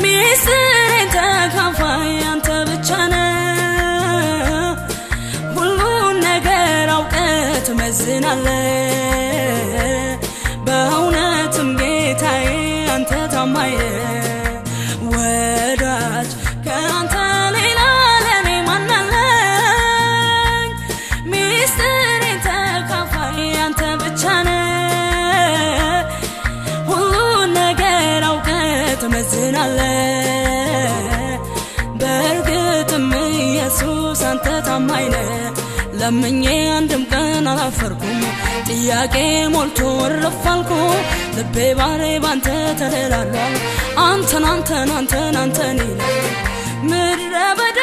ሚስጥሬን ተካፋይ አንተ ብቻ ነህ ሁሉን ነገር አውቀህ ትመዝናለህ በእውነትም ጌታዬ አንተ ታማኝ ነህ ወዳጅ ከአንተ ሌላ ለኔ ማን አለኝ ሚስጥሬን ተካፋይ አንተ ብቻ ነህ ሁሉን ነገር አውቀህ ትመዝናለህ በእርግጥም ኢየሱስ አንተ ታማኝ ነህ ለምኜ አንድም ቀን አላፈርኩም ጥያቄ ሞልቶ ወረፋልኩ ልቤ ባሬ ባንተ ተደላሏል አንተን ይላል ምድረ በዳ